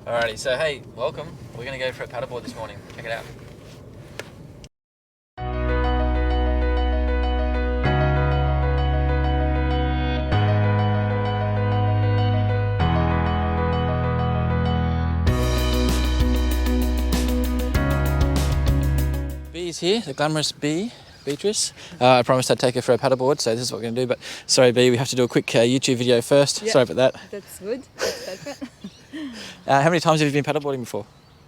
Alrighty, so hey, welcome. We're going to go for a paddleboard this morning. Check it out. Bee's here, the glamorous bee, Beatrice. I promised I'd take her for a paddleboard, so this is what we're going to do. But sorry, Bee, we have to do a quick YouTube video first. Yeah, sorry about that. That's good. That's perfect. How many times have you been paddleboarding before?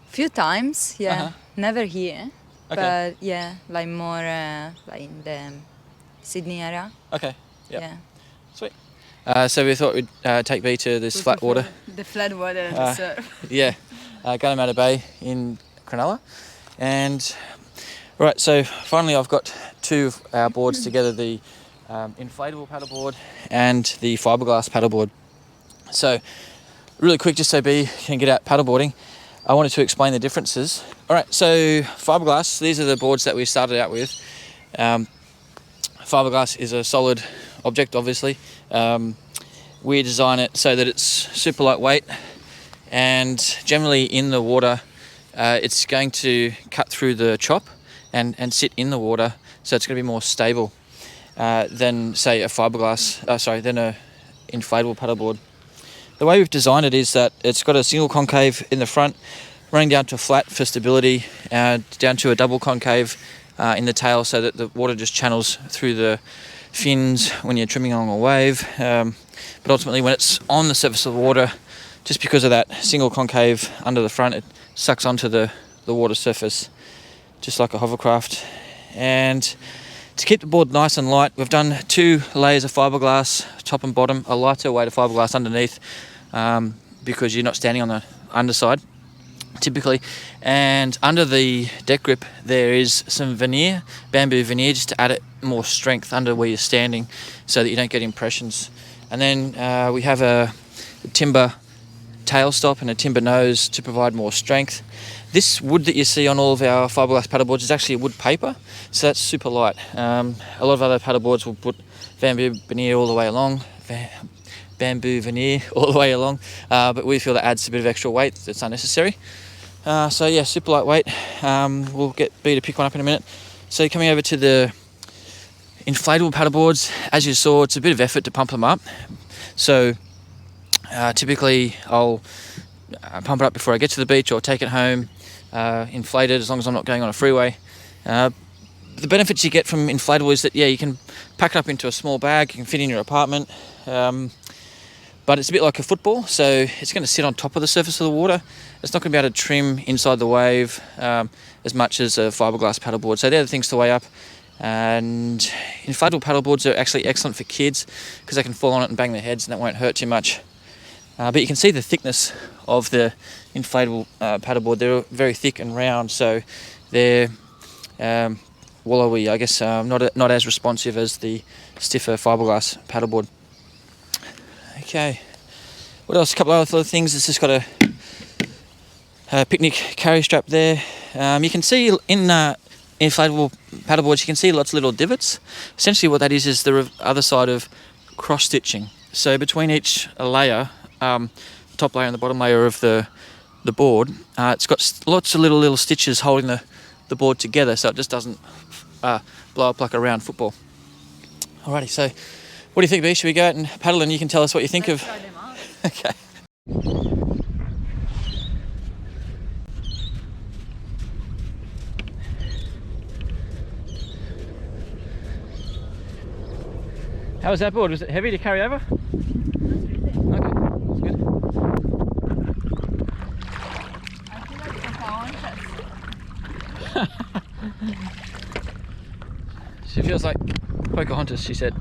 Few times, yeah. Uh-huh. Never here, Okay. but yeah, like more like in the Sydney area. Okay. Yep. Yeah. Sweet. So we thought we'd take Bee to this flat water. The flat water and the surf. Yeah, Gunnamatta Bay in Cronulla. And right, so finally I've got two of our boards together, the inflatable paddleboard and the fibreglass paddleboard. So really quick, just so Bee can get out paddleboarding, I wanted to explain the differences. All right, so fibreglass, these are the boards that we started out with. Fibreglass is a solid object, obviously. We design it so that it's super lightweight, and generally in the water it's going to cut through the chop and sit in the water, so it's going to be more stable than say a than a inflatable paddleboard. The way we've designed it is that it's got a single concave in the front, running down to flat for stability, down to a double concave in the tail, so that the water just channels through the fins when you're trimming along a wave. But ultimately, when it's on the surface of the water, just because of that single concave under the front, it sucks onto the water surface, just like a hovercraft. And to keep the board nice and light, we've done 2 layers of fiberglass, top and bottom, a lighter weight of fiberglass underneath, because you're not standing on the underside typically. And under the deck grip there is some veneer, bamboo veneer, just to add it more strength under where you're standing, so that you don't get impressions. And then we have a timber tailstop and a timber nose to provide more strength. This wood that you see on all of our fiberglass paddleboards is actually a wood paper, so that's super light. A lot of other paddleboards will put bamboo veneer all the way along, but we feel that adds a bit of extra weight that's unnecessary. So yeah, super lightweight. We'll get Bee to pick one up in a minute. So coming over to the inflatable paddleboards, as you saw, it's a bit of effort to pump them up. So typically I'll pump it up before I get to the beach, or take it home, inflate it, as long as I'm not going on a freeway. The benefits you get from inflatable is that, yeah, you can pack it up into a small bag, you can fit in your apartment, but it's a bit like a football, so it's going to sit on top of the surface of the water. It's not going to be able to trim inside the wave as much as a fiberglass paddleboard. So they're the things to weigh up. And inflatable paddleboards are actually excellent for kids, because they can fall on it and bang their heads and that won't hurt too much. But you can see the thickness of the inflatable paddleboard. They're very thick and round, so they're wallowy, I guess, not as responsive as the stiffer fiberglass paddleboard. Okay, what else? A couple of other things. It's just got a picnic carry strap there. You can see in inflatable paddleboards, you can see lots of little divots. Essentially what that is the other side of cross stitching. So between each layer, top layer and the bottom layer of the board, it's got lots of little stitches holding the board together, so it just doesn't blow up like a round football. Alrighty, so what do you think, Bee? Should we go out and paddle, and you can tell us what you think? Let's try them out. Okay. How was that board? Was it heavy to carry over? Okay, that's good. I feel like Pocahontas. She feels like Pocahontas, she said.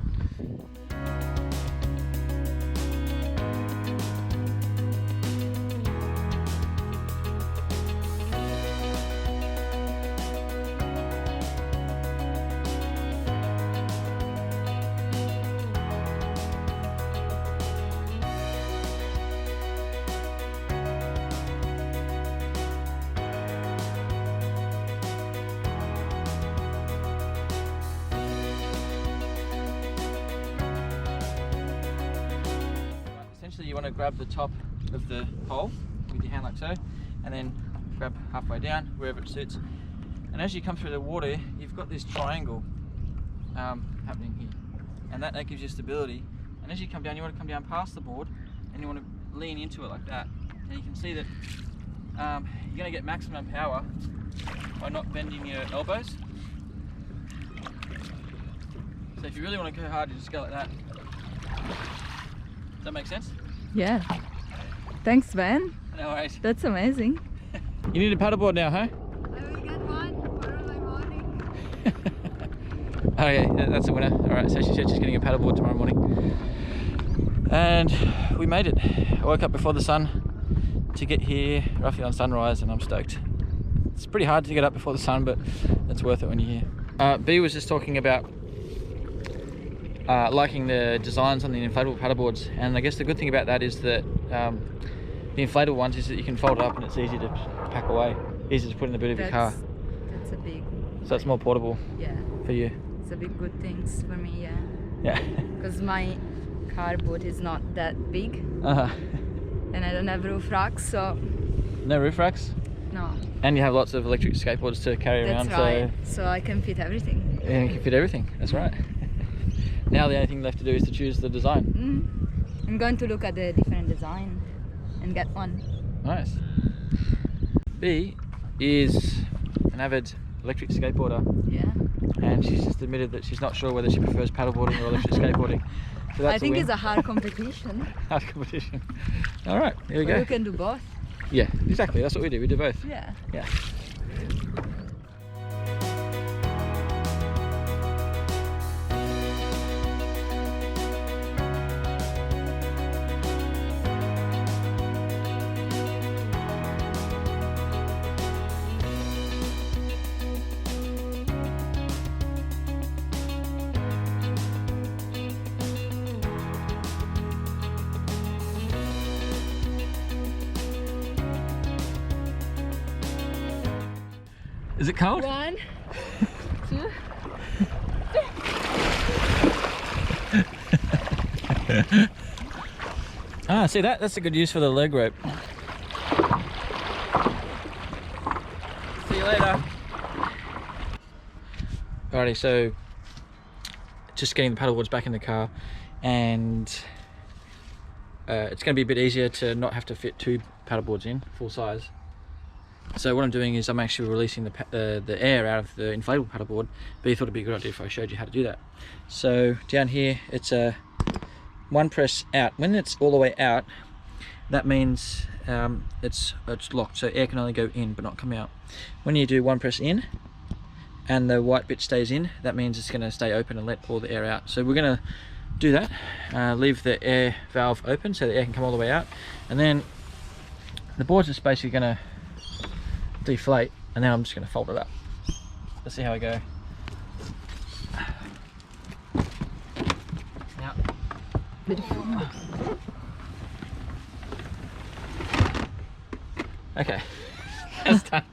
You want to grab the top of the pole, with your hand like so, and then grab halfway down, wherever it suits. And as you come through the water, you've got this triangle happening here. And that gives you stability. And as you come down, you want to come down past the board, and you want to lean into it like that. And you can see that you're going to get maximum power by not bending your elbows. So if you really want to go hard, you just go like that. Does that make sense? Yeah. Thanks, Ben. No worries. That's amazing. You need a paddleboard now, huh? I will get one for my morning. Oh yeah, that's a winner. Alright, so she said she's getting a paddleboard tomorrow morning. And we made it. I woke up before the sun to get here roughly on sunrise, and I'm stoked. It's pretty hard to get up before the sun, but it's worth it when you're here. B was just talking about liking the designs on the inflatable paddleboards, and I guess the good thing about that is that the inflatable ones is that you can fold it up and it's easy to pack away, easy to put in the boot of your car. That's a big... So it's more portable for you. It's a big good things for me, yeah. Yeah. Because my car boot is not that big. Uh-huh. And I don't have roof racks, so... No roof racks? No. And you have lots of electric skateboards to carry around. That's right. So I can fit everything. And you can fit everything, that's right. Now the only thing left to do is to choose the design. Mm-hmm. I'm going to look at the different design and get one. Nice. B is an avid electric skateboarder. Yeah. And she's just admitted that she's not sure whether she prefers paddleboarding or electric skateboarding. So that's I think it's a hard competition. Hard competition. All right, here we But go. you can do both. Yeah, exactly. That's what we do. We do both. Yeah. Yeah. Is it cold? 1, 2. Ah, see that's a good use for the leg rope. See you later. Alrighty, so just getting the paddleboards back in the car, and it's going to be a bit easier to not have to fit 2 paddleboards in full size. So what I'm doing is I'm actually releasing the air out of the inflatable paddleboard, but you thought it'd be a good idea if I showed you how to do that. So down here it's a 1 press out. When it's all the way out, that means it's locked, so air can only go in but not come out. When you do 1 press in and the white bit stays in, that means it's going to stay open and let all the air out. So we're going to do that, leave the air valve open so the air can come all the way out, and then the board's just basically going to deflate, and then I'm just going to fold it up. Let's see how I go. Now, okay, that's done.